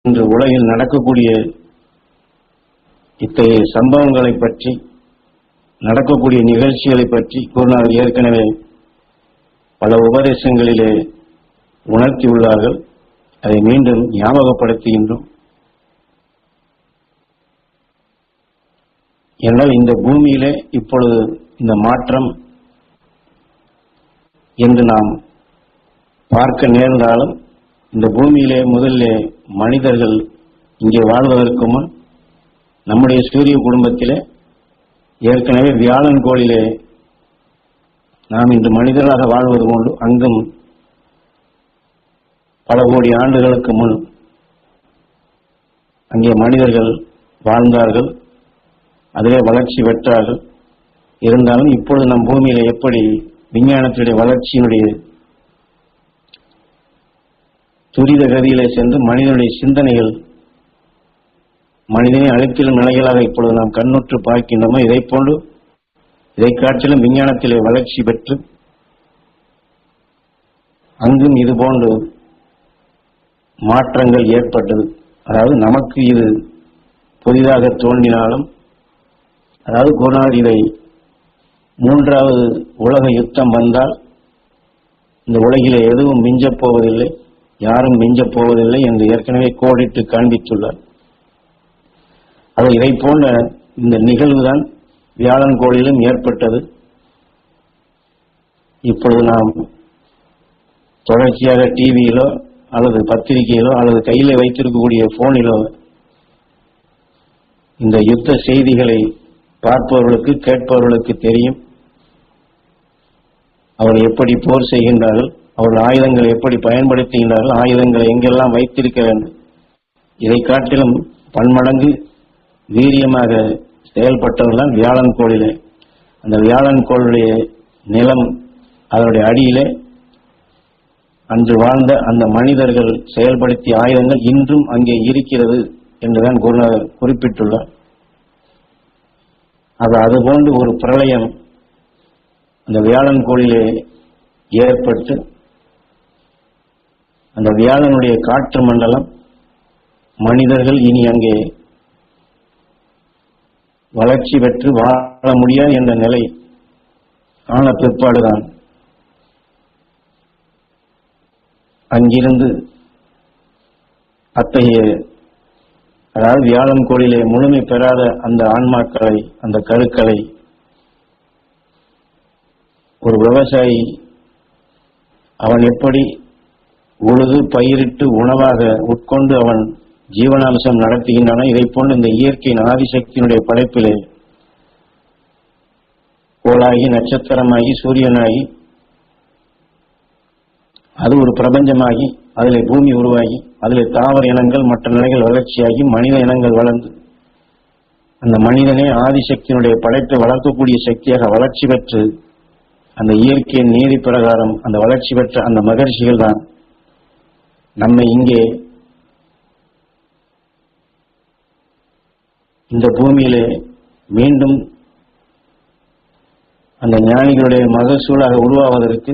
இன்று உலகில் நடக்கக்கூடிய இத்தகைய சம்பவங்களை பற்றி, நடக்கக்கூடிய நிகழ்ச்சிகளை பற்றி குருநாதர் ஏற்கனவே பல உபதேசங்களிலே உணர்த்தியுள்ளார்கள். அதை மீண்டும் ஞாபகப்படுத்துகின்றோம். என்றால் இந்த பூமியிலே இப்பொழுது இந்த மாற்றம் என்று நாம் பார்க்க நேர்ந்தாலும், இந்த பூமியிலே முதலிலே மனிதர்கள் இங்கே வாழ்வதற்கு முன் நம்முடைய சூரிய குடும்பத்திலே ஏற்கனவே வியாழன் கோளிலே நாம் இன்று மனிதர்களாக வாழ்வது கொண்டு அங்கும் பல கோடி ஆண்டுகளுக்கு முன் அங்கே மனிதர்கள் வாழ்ந்தார்கள், அதிலே வளர்ச்சி பெற்றார்கள். இருந்தாலும் இப்பொழுது நம் பூமியில எப்படி விஞ்ஞானத்தினுடைய வளர்ச்சியினுடைய துரித கதியிலே சென்று மனிதனுடைய சிந்தனைகள் மனிதனை அழைத்திடும் நிலைகளாக இப்பொழுது நாம் கண்ணுற்று பார்க்கின்றோமோ, இதை போன்று இதை காட்டிலும் விஞ்ஞானத்திலே வளர்ச்சி பெற்று அங்கும் இதுபோன்று மாற்றங்கள் ஏற்பட்டது. அதாவது நமக்கு இது புதிதாக தோன்றினாலும், அதாவது குருநாதர் இதை மூன்றாவது உலக யுத்தம் வந்தால் இந்த உலகிலே எதுவும் மிஞ்சப் போவதில்லை, யாரும் மிஞ்சப் போவதில்லை என்று ஏற்கனவே கோடிட்டு காண்பித்துள்ளார். அது இதை போன்ற இந்த நிகழ்வுதான் வியாழன் கோளிலும் ஏற்பட்டது. இப்பொழுது நாம் தொடர்ச்சியாக டிவியிலோ அல்லது பத்திரிகையிலோ அல்லது கையில வைத்திருக்கக்கூடிய போனிலோ இந்த யுத்த செய்திகளை பார்ப்பவர்களுக்கு கேட்பவர்களுக்கு தெரியும். அவர்கள் எப்படி போர் செய்கின்றார்கள், அவர்கள் ஆயுதங்களை எப்படி பயன்படுத்துகின்றார்கள், ஆயுதங்களை எங்கெல்லாம் வைத்திருக்க வேண்டும். இதை காட்டிலும் பன்மடங்கு வீரியமாக செயல்பட்டவர்கள் வியாழன் கோளிலே. அந்த வியாழன் கோளுடைய நிலம், அதனுடைய அடியிலே அன்று வாழ்ந்த அந்த மனிதர்கள் செயல்படுத்திய ஆயுதங்கள் இன்றும் அங்கே இருக்கிறது என்றுதான் குருநாதர் குறிப்பிட்டுள்ளார். அதுபோன்று ஒரு பிரளயம் அந்த வியாழன் கோளிலே ஏற்பட்டு அந்த வியாழனுடைய காற்று மண்டலம் மனிதர்கள் இனி அங்கே வளர்ச்சி பெற்று வாழ முடியாது என்ற நிலை ஆன பிற்பாடுதான் அங்கிருந்து அத்தகைய, அதாவது வியாழன் கோளிலே முழுமை பெறாத அந்த ஆன்மாக்களை, அந்த கருக்களை ஒரு விவசாயி அவன் எப்படி உழுது பயிரிட்டு உணவாக உட்கொண்டு அவன் ஜீவனாம்சம் நடத்துகின்றன, இதை போன்று இந்த இயற்கையின் ஆதிசக்தியினுடைய படைப்பிலே கோளாகி நட்சத்திரமாகி சூரியனாகி அது ஒரு பிரபஞ்சமாகி அதிலே பூமி உருவாகி அதிலே தாவர இனங்கள் மற்ற நிலைகள் வளர்ச்சியாகி மனித இனங்கள் வளர்ந்து அந்த மனிதனே ஆதிசக்தியினுடைய படைப்பை வளர்க்கக்கூடிய சக்தியாக வளர்ச்சி பெற்று அந்த இயற்கையின் நீதி பிரகாரம் அந்த வளர்ச்சி பெற்ற அந்த மகர்ஷிகள் தான் நம்மை இங்கே இந்த பூமியிலே மீண்டும் அந்த ஞானிகளுடைய மகசூலாக உருவாவதற்கு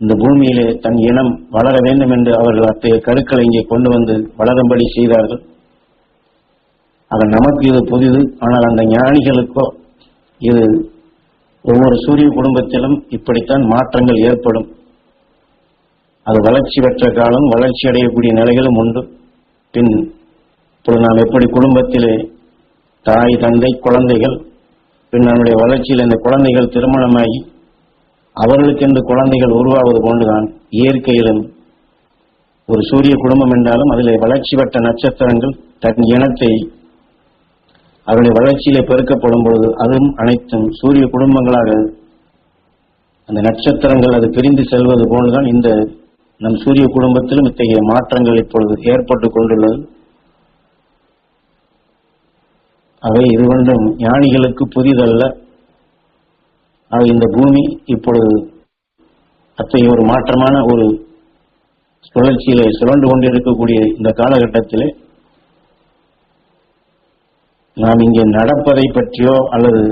இந்த பூமியிலே தன் இனம் வளர வேண்டும் என்று அவர்கள் அத்தகைய கருக்களை இங்கே கொண்டு வந்து வளரும்படி செய்தார்கள். அது நமக்கு இது புதிது. ஆனால் அந்த ஞானிகளுக்கோ இது ஒவ்வொரு சூரிய குடும்பத்திலும் இப்படித்தான் மாற்றங்கள் ஏற்படும். அது வளர்ச்சி பெற்ற காலம், வளர்ச்சி அடையக்கூடிய நிலைகளும் உண்டு. பின் இப்பொழுது நாம் எப்படி குடும்பத்திலே தாய் தந்தை குழந்தைகள், பின் நம்முடைய வளர்ச்சியில் இந்த குழந்தைகள் திருமணமாகி அவர்களுக்கென்று குழந்தைகள் உருவாவது போன்றுதான் இயற்கையிலும் ஒரு சூரிய குடும்பம் என்றாலும் அதிலே வளர்ச்சி பெற்ற நட்சத்திரங்கள் தன் இனத்தை அவருடைய வளர்ச்சியிலே பெருக்கப்படும் பொழுது அதுவும் அனைத்தும் சூரிய குடும்பங்களாக அந்த நட்சத்திரங்கள் அது பிரிந்து செல்வது போன்றுதான் இந்த நம் சூரிய குடும்பத்திலும் இத்தகைய மாற்றங்கள் இப்பொழுது ஏற்பட்டுக் கொண்டுள்ளது. அவை இது ஒன்றும் ஞானிகளுக்கு புதிதல்ல. ஆக இந்த பூமி இப்பொழுது அத்தகைய ஒரு மாற்றமான ஒரு சுழற்சியிலே சுழன்று கொண்டிருக்கக்கூடிய இந்த காலகட்டத்திலே நாம் இங்கே நடப்பதை பற்றியோ அல்லது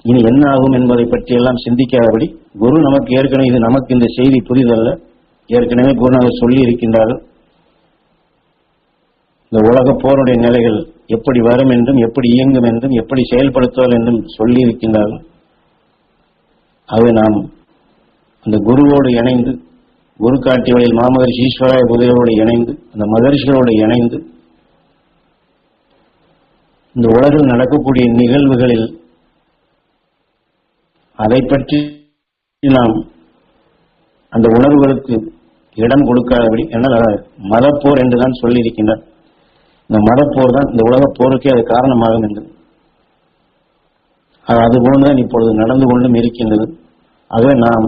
இனி என்ன ஆகும் என்பதை பற்றியெல்லாம் சிந்திக்காதபடி குரு நமக்கு ஏற்கனவே இது நமக்கு இந்த செய்தி புதிதல்ல, ஏற்கனவே குருநாதர் சொல்லி இருக்கின்றார்கள். இந்த உலக போருடைய நிலைகள் எப்படி வரும் என்றும் எப்படி இயங்கும் என்றும் எப்படி செயல்படுத்துவார் என்றும் சொல்லி இருக்கின்றார்கள். அது நாம் அந்த குருவோடு இணைந்து, குரு காட்டிய வழியில் மாமகரிஷி ஈஸ்வராய புதையோடு இணைந்து, அந்த மகரிஷிகளோடு இணைந்து இந்த உலகில் நடக்கக்கூடிய நிகழ்வுகளில் அதை பற்றி நாம் அந்த உணர்வுகளுக்கு இடம் கொடுக்காதபடி, என்னால் மதப்போர் என்றுதான் சொல்லியிருக்கின்றார். இந்த மதப்போர் தான் இந்த உலக போருக்கே அது காரணமாகும் என்று அதுபோன்றுதான் இப்பொழுது நடந்து கொண்டும் இருக்கின்றது. ஆகவே நாம்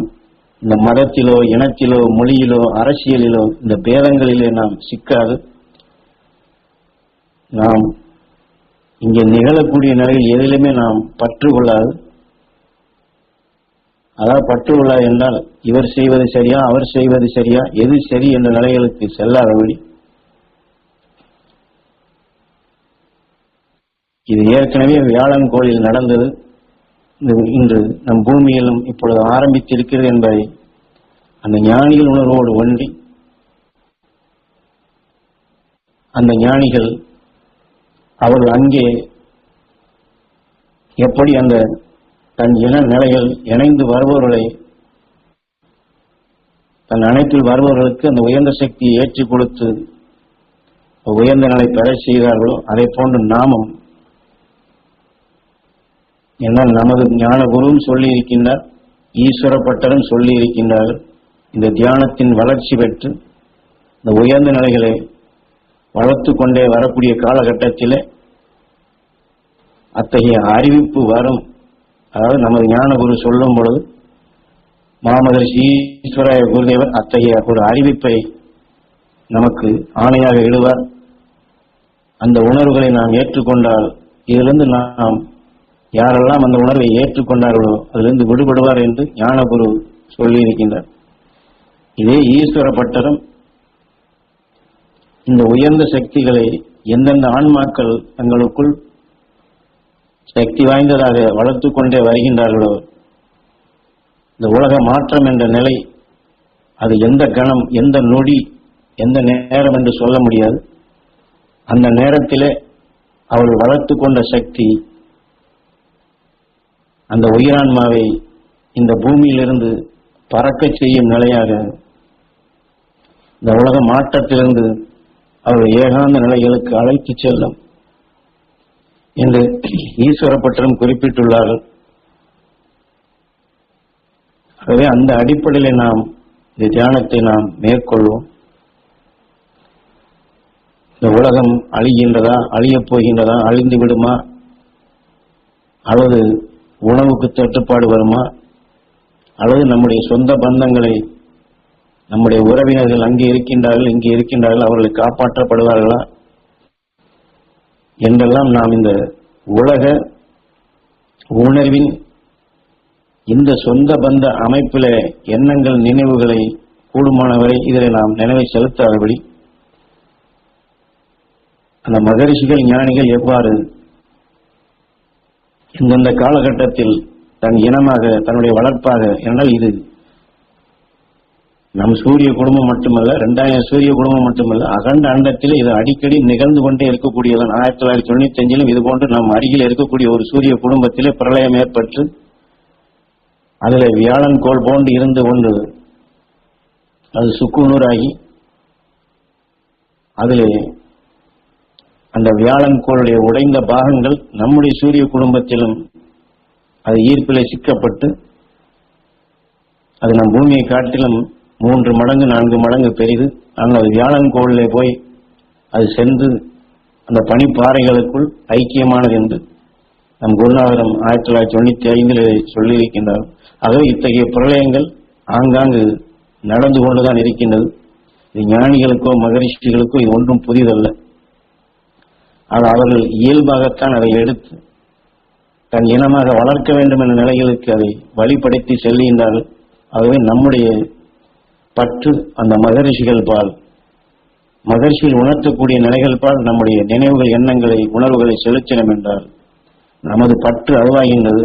இந்த மதத்திலோ இனத்திலோ மொழியிலோ அரசியலிலோ இந்த பேதங்களிலே நாம் சிக்காது, நாம் இங்கே நிகழக்கூடிய நிலையில் எதிலுமே நாம் பற்று கொள்ளாது. அதாவது பற்று கொள்ளாது என்றால் இவர் செய்வது சரியா அவர் செய்வது சரியா எது சரி என்ற நிலைகளுக்கு செல்லாதபடி, இது ஏற்கனவே வியாழன் கோளில் நடந்தது, இன்று நம் பூமியிலும் இப்பொழுது ஆரம்பித்திருக்கிறது என்பதை அந்த ஞானிகள் உணர்வோடு ஒன்றி, அந்த ஞானிகள் அவர்கள் அங்கே எப்படி அந்த தன் இன நிலைகள் இணைந்து வருபவர்களை, தன் அணைப்பில் வருபவர்களுக்கு அந்த உயர்ந்த சக்தியை ஏற்றிக் கொடுத்து உயர்ந்த நிலை பெற செய்தார்களோ அதை போன்று நாமும், என்னால் நமது ஞான குருவும் சொல்லி இருக்கின்றார், ஈஸ்வரப்பட்டரும் சொல்லி இருக்கின்றார்கள், இந்த தியானத்தின் வளர்ச்சி பெற்று இந்த உயர்ந்த நிலைகளை வளர்த்து கொண்டே வரக்கூடிய காலகட்டத்திலே அத்தகைய அறிவிப்பு வரும். அதாவது நமது ஞான குரு சொல்லும் பொழுது மாமகரிஷி ஈஸ்வராய குருதேவர் அத்தகைய ஒரு அறிவிப்பை நமக்கு ஆணையாக இடுவார். அந்த உணர்வுகளை நாம் ஏற்றுக்கொண்டால் இதிலிருந்து நாம் யாரெல்லாம் அந்த உணர்வை ஏற்றுக்கொண்டார்களோ அதிலிருந்து விடுபடுவார் என்று ஞானகுரு சொல்லி இருக்கின்றார். இதே ஈஸ்வரப்பட்டரும் இந்த உயர்ந்த சக்திகளை எந்தெந்த ஆன்மாக்கள் தங்களுக்குள் சக்தி வாய்ந்ததாக வளர்த்து கொண்டே வருகின்றார்களோ, இந்த உலக மாற்றம் என்ற நிலை அது எந்த கணம் எந்த நொடி எந்த நேரம் என்று சொல்ல முடியாது. அந்த நேரத்திலே அவர்கள் வளர்த்து கொண்ட சக்தி அந்த உயிரான்மாவை இந்த பூமியிலிருந்து பறக்கச் செய்யும் நிலையாக இந்த உலக மாற்றத்திலிருந்து அவர்கள் ஏகாந்த நிலைகளுக்கு அழைத்து செல்லும் என்று ஈஸ்வரப்பட்டரும் குறிப்பிட்டுள்ளார்கள். ஆகவே அந்த அடிப்படையில் நாம் இந்த தியானத்தை நாம் மேற்கொள்வோம். இந்த உலகம் அழிகின்றதா, அழியப் போகின்றதா, அழிந்து விடுமா, அல்லது உணவுக்கு தட்டுப்பாடு வருமா, அல்லது நம்முடைய சொந்த பந்தங்களை, நம்முடைய உறவினர்கள் அங்கே இருக்கின்றார்கள் இங்கே இருக்கின்றார்கள் அவர்களை காப்பாற்றப்படுவார்களா என்றெல்லாம் நாம் இந்த உலக உணர்வின் இந்த சொந்த பந்த அமைப்பில எண்ணங்கள் நினைவுகளை கூடுமானவரை இதில் நாம் நினைவை செலுத்தாதபடி அந்த மகரிஷிகள் ஞானிகள் எவ்வாறு இந்தந்த காலகட்டத்தில் தன் இனமாக தன்னுடைய வளர்ப்பாக, என்றால் இது நம் சூரிய குடும்பம் மட்டுமல்ல, 2000 சூரிய குடும்பம் மட்டுமல்ல, அகண்ட அண்டத்தில் இது அடிக்கடி நிகழ்ந்து கொண்டே இருக்கக்கூடியதான். 1995 இது போன்று நம் அருகில் இருக்கக்கூடிய ஒரு சூரிய குடும்பத்திலே பிரளயம் ஏற்பட்டு அதில் வியாழன் கோள் போன்று இருந்து கொண்டு அது சுக்குநூறாகி அதிலே அந்த வியாழன் கோளுடைய உடைந்த பாகங்கள் நம்முடைய சூரிய குடும்பத்திலும் அது ஈர்ப்பிலே சிக்கப்பட்டு அது நம் பூமியை காட்டிலும் 3 மடங்கு 4 மடங்கு பெரிது. ஆனால் அது வியாழன் கோளிலே போய் அது சென்று அந்த பனிப்பாறைகளுக்குள் ஐக்கியமானது என்று நம் குருநாதரம் 1995 சொல்லியிருக்கின்றார். ஆகவே இத்தகைய பிரளயங்கள் ஆங்காங்கு நடந்து கொண்டுதான் இருக்கின்றது. இது ஞானிகளுக்கோ மகரிஷிகளுக்கோ இது ஒன்றும் புதிதல்ல. ஆனால் அவர்கள் இயல்பாகத்தான் அதை எடுத்து தன் இனமாக வளர்க்க வேண்டும் என்ற நிலைகளுக்கு அதை வழிபடுத்தி செல்கின்றார்கள். ஆகவே நம்முடைய பற்று அந்த மகரிஷிகள் பால், மகரிஷியில் உணர்த்தக்கூடிய நிலைகள் பால் நம்முடைய நினைவுகள் எண்ணங்களை உணர்வுகளை செலுத்தினோம் என்றால் நமது பற்று அருவாகின்றது.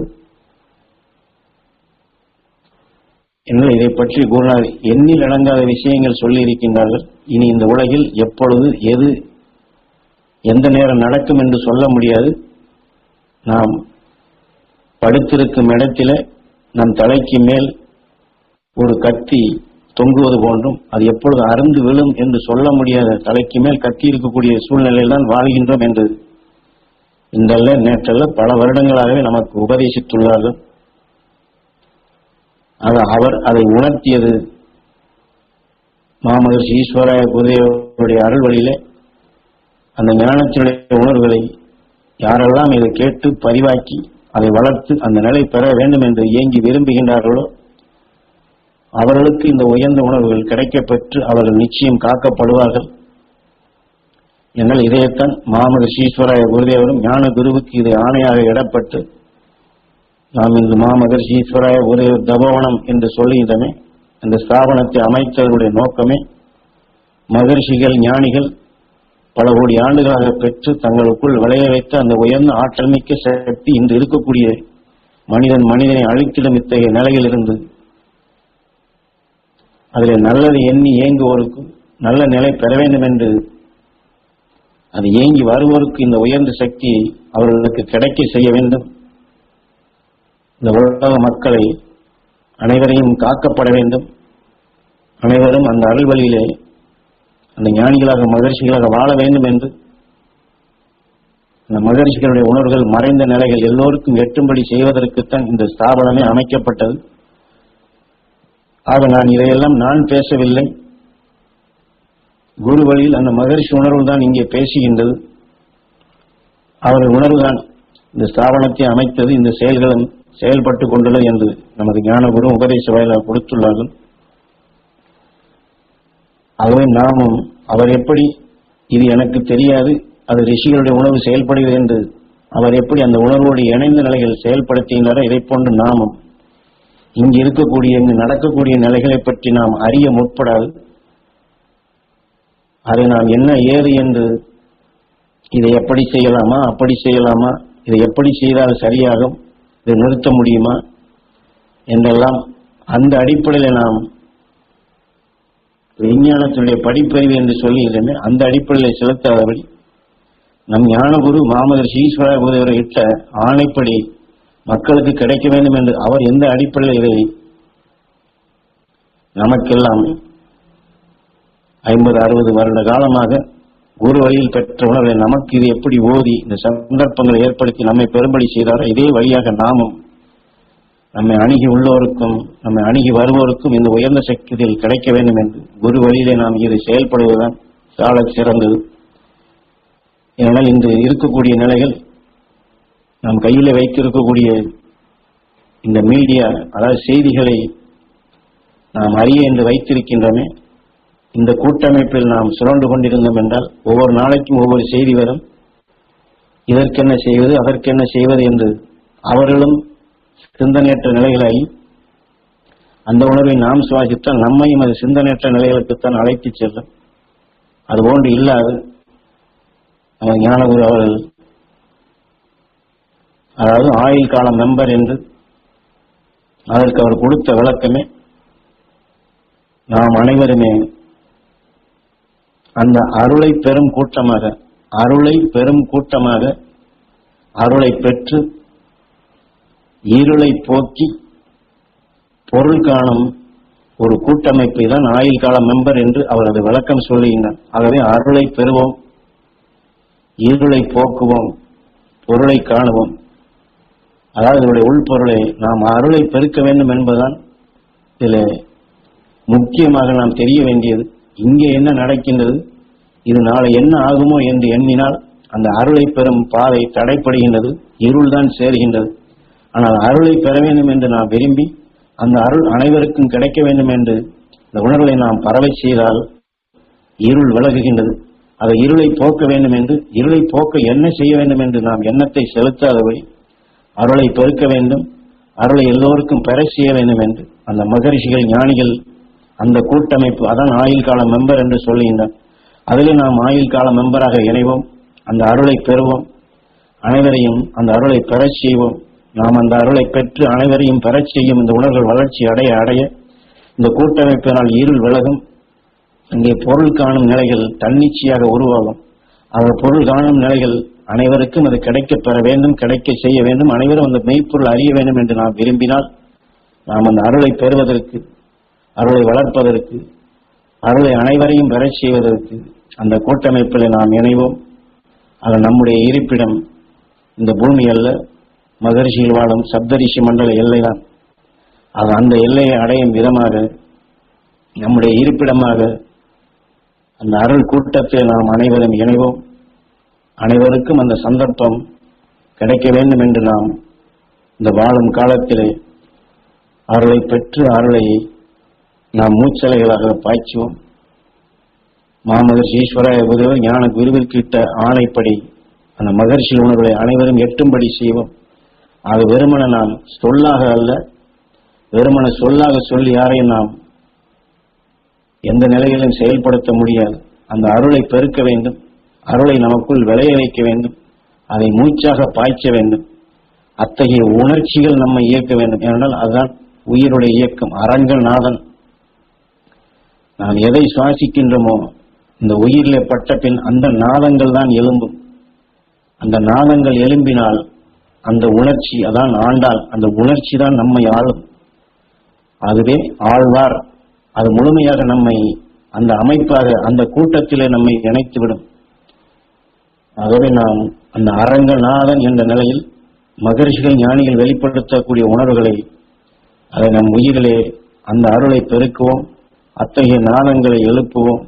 எனவே இதை பற்றி குருநாதர் எண்ணில் அடங்காத விஷயங்கள் சொல்லி இருக்கின்றார்கள். இனி இந்த உலகில் எப்பொழுது எது எந்த நேரம் நடக்கும் என்று சொல்ல முடியாது. நாம் படுத்திருக்கும் இடத்தில நம் தலைக்கு மேல் ஒரு கத்தி தொங்குவது போன்றும் அது எப்பொழுது அருந்து விழும் என்று சொல்ல முடியாத தலைக்கு மேல் கத்தி இருக்கக்கூடிய சூழ்நிலையில் தான் வாழ்கின்றோம் என்று இன்றல்ல நேற்றல்ல பல வருடங்களாகவே நமக்கு உபதேசித்துள்ளார்கள். அவர் அதை உணர்த்தியது மாமகர்ஷி ஈஸ்வராய குருதேவருடைய அருள் வழியிலே அந்த ஞானத்தினுடைய உணர்வுகளை யாரெல்லாம் இதை கேட்டு பதிவாக்கி அதை வளர்த்து அந்த நிலை பெற வேண்டும் என்று ஏங்கி விரும்புகின்றார்களோ அவர்களுக்கு இந்த உயர்ந்த உணர்வுகள் கிடைக்கப்பெற்று அவர்கள் நிச்சயம் காக்கப்படுவார்கள். என்னால் இதையத்தான் மாமகர்ஷி ஈஸ்வராய குருதேவரும் ஞான குருவுக்கு இதை ஆணையாக இடப்பட்டு நாம் இன்று மாமகர்ஷி ஈஸ்வராய குருதேவர் தபோவனம் என்று சொல்லுகின்றமே அந்த ஸ்தாபனத்தை அமைத்தவருடைய நோக்கமே மகர்ஷிகள் ஞானிகள் பல கோடி ஆண்டுகளாக பெற்று தங்களுக்குள் விளைய வைத்த அந்த உயர்ந்த ஆற்றல் மிக்க சக்தி இன்று இருக்கக்கூடிய மனிதனை அழித்திடும் இத்தகைய நிலையில் இருந்து அதில் நல்லதை எண்ணி ஏங்குவோருக்கும் நல்ல நிலை பெற வேண்டும் என்று அது ஏங்கி வருவோருக்கு இந்த உயர்ந்த சக்தியை அவர்களுக்கு கிடைக்க செய்ய வேண்டும். இந்த உலக மக்களை அனைவரையும் காக்கப்பட வேண்டும். அனைவரும் அந்த அருள் வழியிலே அந்த ஞானிகளாக மகர்ஷிகளாக வாழ வேண்டும் என்று அந்த மகர்ஷிகளுடைய உணர்வுகள் மறைந்த நிலைகள் எல்லோருக்கும் எட்டும்படி செய்வதற்குத்தான் இந்த ஸ்தாபனமே அமைக்கப்பட்டது. ஆக நான் இதையெல்லாம் நான் பேசவில்லை. குரு வழியில் அந்த மகர்ஷி உணர்வு தான் இங்கே பேசுகின்றது. அவர்கள் உணர்வுதான் இந்த ஸ்தாபனத்தை அமைத்தது, இந்த செயல்களும் செயல்பட்டுக் கொண்டுள்ளது என்று நமது ஞானகுரு உபதேச வாயிலாக கொடுத்துள்ளார்கள். ஆகவே நாமும் அவர் எப்படி இது எனக்கு தெரியாது அது ரிஷிகளுடைய உணர்வு செயல்படுகிறது என்று அவர் எப்படி அந்த உணர்வோடு இணைந்த நிலைகள் செயல்படுத்துகின்றாரோ இதை போன்று நாமும் இங்கு இருக்கக்கூடிய இங்கு நடக்கக்கூடிய நிலைகளை பற்றி நாம் அறிய முற்படாது. அதை நாம் என்ன ஏது என்று இதை எப்படி செய்யலாமா அப்படி செய்யலாமா இதை எப்படி செய்தால் சரியாகும் இதை நிறுத்த முடியுமா என்றெல்லாம் அந்த அடிப்படையில் நாம் விஞ்ஞானத்தினுடைய படிப்பறிவு என்று சொல்லுகிறேன் அந்த அடிப்படையில் செலுத்தாதபடி நம் ஞானகுரு மாமகர்ஷி ஈஸ்வர குருதேவரை இட்ட ஆணைப்படி மக்களுக்கு கிடைக்க வேண்டும் என்று அவர் எந்த அடிப்படையில் இதை நமக்கெல்லாம் 50-60 வருட காலமாக குரு வழியில் பெற்ற உணர்வை நமக்கு இது எப்படி ஓதி இந்த சந்தர்ப்பங்களை ஏற்படுத்தி நம்மை பெரும்படி செய்தாரோ இதே வழியாக நாமும் நம்மை அணுகி உள்ளோருக்கும் நம்மை அணுகி வருவோருக்கும் இந்த உயர்ந்த சக்தியில் கிடைக்க வேண்டும் என்று குரு வழியிலே நாம் இதை செயல்படுவதுதான் சால சிறந்தது. ஏனென்றால் இன்று இருக்கக்கூடிய நிலைகள் நாம் கையில் வைத்திருக்கக்கூடிய இந்த மீடியா அதாவது செய்திகளை நாம் அறிய என்று வைத்திருக்கின்றமே இந்த கூட்டமைப்பில் நாம் சுரண்டு கொண்டிருந்தோம் என்றால் ஒவ்வொரு நாளைக்கும் ஒவ்வொரு செய்தி வரும். இதற்கென்ன செய்வது அதற்கென்ன செய்வது என்று அவர்களும் சிந்தனையற்ற நிலைகளாகி அந்த உணர்வை நாம் சுவாசித்தால் நம்மையும் அது சிந்தனையற்ற நிலைகளுக்குத்தான் அழைத்துச் செல்லும். அதுபோன்று இல்லாது ஞானகுரு அவர்கள் அதாவது ஆயுள் கால மெம்பர் என்று அதற்கு அவர் கொடுத்த விளக்கமே நாம் அனைவருமே அந்த அருளை பெரும் கூட்டமாக அருளை பெற்று இருளை போக்கி பொருள் காணும் ஒரு கூட்டமைப்பை தான் ஆயுள் கால மெம்பர் என்று அவரது விளக்கம் சொல்லுகின்றார். ஆகவே அருளை பெறுவோம், இருளை போக்குவோம், பொருளை காணுவோம். அதாவது இதனுடைய உள்பொருளை நாம் அருளை பெருக்க வேண்டும் என்பதுதான் இதில் முக்கியமாக நாம் தெரிய வேண்டியது. இங்கே என்ன நடக்கின்றது, இது நாளை என்ன ஆகுமோ என்று எண்ணினால் அந்த அருளை பெறும் பாதை தடைப்படுகின்றது, இருள்தான் சேர்கின்றது. ஆனால் அருளை பெற வேண்டும் என்று நாம் விரும்பி அந்த அருள் அனைவருக்கும் கிடைக்க வேண்டும் என்று இந்த உணர்வை நாம் பரவை செய்தால் இருள் விலகுகின்றது. அதை இருளை போக்க வேண்டும் என்று இருளை போக்க என்ன செய்ய வேண்டும் என்று நாம் எண்ணத்தை செலுத்தாதபடி அருளை பெருக்க வேண்டும், அருளை எல்லோருக்கும் பெற செய்ய வேண்டும் என்று அந்த மகரிஷிகள் ஞானிகள் அந்த கூட்டமைப்பு அதான் ஆயுள் கால மெம்பர் என்று சொல்லுகின்றார். அதிலே நாம் ஆயுள் கால மெம்பராக இணைவோம், அந்த அருளை பெறுவோம், அனைவரையும் அந்த அருளை பெறச் செய்வோம். நாம் அந்த அருளை பெற்று அனைவரையும் பெறச் செய்யும் இந்த உணர்வுகள் வளர்ச்சி அடைய இந்த கூட்டமைப்பினால் இருள் விலகும். அங்கே பொருள் காணும் நிலைகள் தன்னிச்சையாக உருவாகும். அவர் பொருள் காணும் நிலைகள் அனைவருக்கும் அது கிடைக்கப் பெற வேண்டும், கிடைக்க செய்ய வேண்டும், அனைவரும் அந்த மெய்ப்பொருள் அறிய வேண்டும் என்று நாம் விரும்பினால், நாம் அந்த அருளை பெறுவதற்கு, அருளை வளர்ப்பதற்கு, அருளை அனைவரையும் பெறச் செய்வதற்கு அந்த கூட்டமைப்பில் நாம் இணைவோம். அது நம்முடைய இருப்பிடம் இந்த பூமி அல்ல, மகரிஷியில் வாழும் சப்தரிஷி மண்டல எல்லைதான். அது அந்த எல்லையை அடையும் விதமாக நம்முடைய இருப்பிடமாக அந்த அருள் கூட்டத்தில் நாம் அனைவரும் இணைவோம். அனைவருக்கும் அந்த சந்தர்ப்பம் கிடைக்க வேண்டும் என்று நாம் இந்த வாழும் காலத்திலே அருளை பெற்று அருளை நாம் மூச்சலைகளாக பாய்ச்சுவோம். மாமகர்ஷி ஈஸ்வராய குருவர் ஞான குருவிற்கிட்ட ஆணைப்படி அந்த மகர்ஷி உணர்வுகளை அனைவரும் எட்டும்படி செய்வோம். அது வெறுமன நாம் சொல்லாக அல்ல, வெறுமன சொல்லாக சொல்லி யாரையும் நாம் எந்த நிலையிலும் செயல்படுத்த முடியாது. அந்த அருளை பெருக்க வேண்டும், அருளை நமக்குள் விளைய வைக்க வேண்டும், அதை மூச்சாக பாய்ச்ச வேண்டும். அத்தகைய உணர்ச்சிகள் நம்மை இயக்க வேண்டும். ஏனென்றால் அதுதான் உயிருடைய இயக்கம். அரங்கல் நாதன் நாம் எதை சுவாசிக்கின்றோமோ இந்த உயிரிலே பட்ட பின் அந்த நாதங்கள் தான் எழும்பும். அந்த நாதங்கள் எழும்பினால் அந்த உணர்ச்சி அதான் ஆண்டாள். அந்த உணர்ச்சி தான் நம்மை ஆளும். அதுவே ஆழ்வார். அது முழுமையாக நம்மை அந்த அமைப்பாக அந்த கூட்டத்திலே நம்மை இணைத்துவிடும். ஆகவே நாம் அந்த அரங்கநாதன் என்ற நிலையில் மகரிஷிகள் ஞானிகள் வெளிப்படுத்தக்கூடிய உணர்வுகளை அதை நம் உயிரிலே அந்த அருளை பெருக்குவோம். அத்தகைய நாதங்களை எழுப்புவோம்.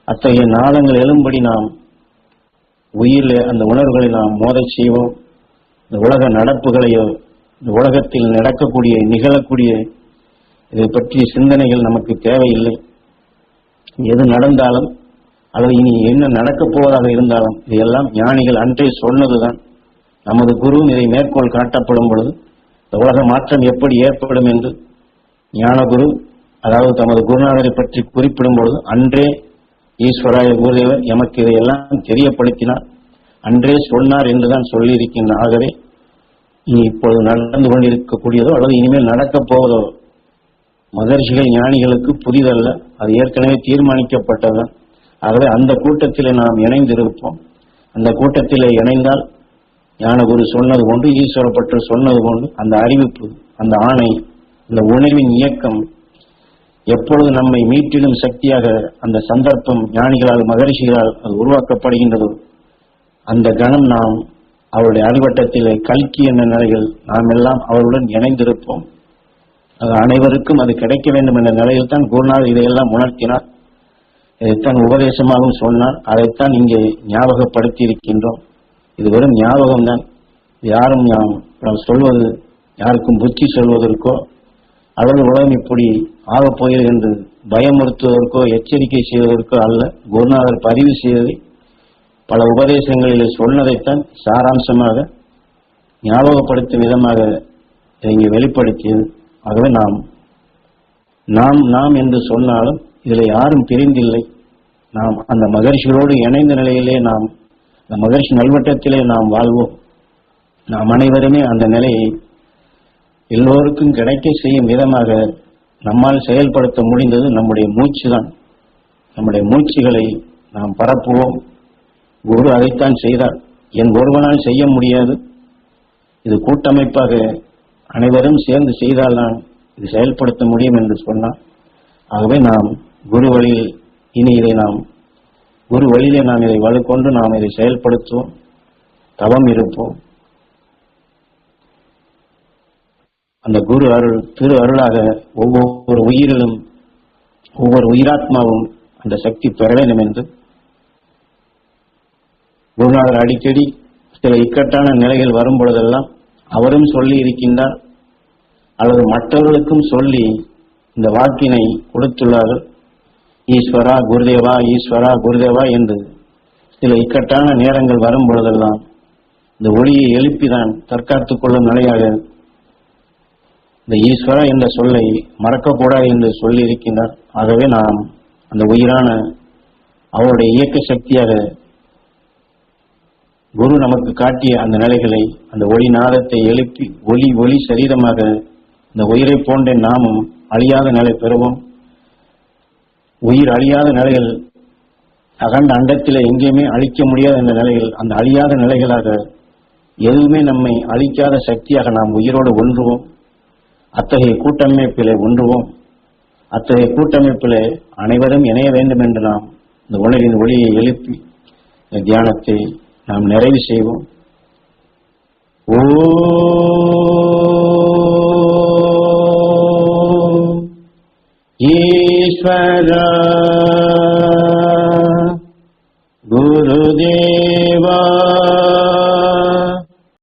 அத்தகைய நாதங்கள் எழும்படி நாம் உயிரிலே அந்த உணர்வுகளை நாம் மோதச் செய்வோம். இந்த உலக நடப்புகளையோ இந்த உலகத்தில் நடக்கக்கூடிய நிகழக்கூடிய இதை பற்றிய சிந்தனைகள் நமக்கு தேவையில்லை. எது நடந்தாலும் அல்லது இனி என்ன நடக்கப் போவதாக இருந்தாலும் இதையெல்லாம் ஞானிகள் அன்றே சொன்னதுதான். நமது குரு இதை மேற்கோள் காட்டப்படும் பொழுது இந்த உலக மாற்றம் எப்படி ஏற்படும் என்று ஞானகுரு அதாவது தமது குருநாதரை பற்றி குறிப்பிடும் பொழுது அன்றே ஈஸ்வராய குருதேவர் எமக்கு இதையெல்லாம் தெரியப்படுத்தினார், அன்றே சொன்னார் என்றுதான் சொல்லி இருக்கின்றார். ஆகவே இனி இப்பொழுது நடந்து கொண்டிருக்கக்கூடியதோ அல்லது இனிமேல் நடக்கப் போவதோ மகர்ஷிகள் ஞானிகளுக்கு புதிதல்ல, அது ஏற்கனவே தீர்மானிக்கப்பட்டதுதான். ஆகவே அந்த கூட்டத்திலே நாம் இணைந்திருப்போம். அந்த கூட்டத்திலே இணைந்தால் ஞானகுரு சொன்னது போன்று, ஈஸ்வரப்பற்று சொன்னது போன்று அந்த அறிவிப்பு, அந்த ஆணை, அந்த உணர்வின் இயக்கம் எப்பொழுது நம்மை மீட்டிடும் சக்தியாக அந்த சந்தர்ப்பம் ஞானிகளால் மகரிஷிகளால் அது உருவாக்கப்படுகின்றதோ அந்த கணம் நாம் அவருடைய அறிவட்டத்திலே கல்கி என்ற நிலையில் நாம் எல்லாம் அவருடன் இணைந்திருப்போம். அது அனைவருக்கும் அது கிடைக்க வேண்டும் என்ற நிலையில் தான் குருநாதர் இதையெல்லாம் உணர்த்தினார். இதைத்தான் உபதேசமாகவும் சொன்னார். அதைத்தான் இங்கே ஞாபகப்படுத்தி இருக்கின்றோம். இது வெறும் ஞாபகம்தான். யாரும் நாம் சொல்வது யாருக்கும் புத்தி சொல்வதற்கோ அல்லது உலகம் இப்படி ஆகப் போகிறது என்று பயமுறுத்துவதற்கோ எச்சரிக்கை செய்வதற்கோ அல்ல. குருநாதர் பதிவு செய்ததை பல உபதேசங்களில் சொன்னதைத்தான் சாராம்சமாக ஞாபகப்படுத்தும் விதமாக இங்கே வெளிப்படுத்தியது. ஆகவே நாம் என்று சொன்னாலும் இதில் யாரும் பிரிந்தில்லை. நாம் அந்த மகரிஷிகளோடு இணைந்த நிலையிலே நாம் அந்த மகரிஷி நல்வட்டத்திலே நாம் வாழ்வோம். நாம் அனைவருமே அந்த நிலையை எல்லோருக்கும் கிடைக்க செய்யும் விதமாக நம்மால் செயல்படுத்த முடிந்தது நம்முடைய மூச்சு தான். நம்முடைய மூச்சுகளை நாம் பரப்புவோம். குரு அதைத்தான் செய்தார். என் ஒருவனால் செய்ய முடியாது, இது கூட்டமைப்பாக அனைவரும் சேர்ந்து செய்தால் நான் இது செயல்படுத்த முடியும் என்று சொன்னார். ஆகவே நாம் குரு வழியில் இனி இதை நாம் குரு வழியிலே நாம் இதை வலுக்கொண்டு நாம் இதை செயல்படுத்துவோம், தவம் இருப்போம். அந்த குரு அருள் திரு அருளாக ஒவ்வொரு உயிரிலும் ஒவ்வொரு உயிராத்மாவும் அந்த சக்தி பெற வேண்டும் என்று குருநாதர் அடிக்கடி சில இக்கட்டான நிலைகள் வரும் பொழுதெல்லாம் அவரும் சொல்லி இருக்கின்றார் அல்லது மற்றவர்களுக்கும் சொல்லி இந்த வாக்கினை கொடுத்துள்ளார்கள். ஈஸ்வரா குருதேவா, ஈஸ்வரா குருதேவா என்று சில இக்கட்டான நேரங்கள் வரும் பொழுதெல்லாம் இந்த ஒளியை எழுப்பிதான் தற்காத்துக் கொள்ளும் நிலையாக இந்த ஈஸ்வரா என்ற சொல்லை மறக்கக்கூடாது என்று சொல்லி இருக்கின்றார். ஆகவே நாம் அந்த உயிரான அவருடைய இயக்க சக்தியாக குரு நமக்கு காட்டிய அந்த நிலைகளை அந்த ஒளி நாதத்தை எழுப்பி ஒளி சரீரமாக இந்த உயிரை போன்ற நாமும் அழியாத நிலை பெறுவோம். உயிர் அழியாத நிலையில் அகண்ட அண்டத்திலே எங்கேயுமே அழிக்க முடியாத இந்த நிலையில், அந்த அழியாத நிலைகளாக எதுவுமே நம்மை அழிக்காத சக்தியாக நாம் உயிரோடு ஒன்றுவோம். அத்தகைய கூட்டமைப்பிலே ஒன்றுவோம். அத்தகைய கூட்டமைப்பிலே அனைவரும் இணைய வேண்டும் என்று நாம் இந்த உலகின் ஒளியை எழுப்பி இந்த தியானத்தை நாம் நிறைவு செய்வோம். ஓம் ஈஸ்வர குருதேவ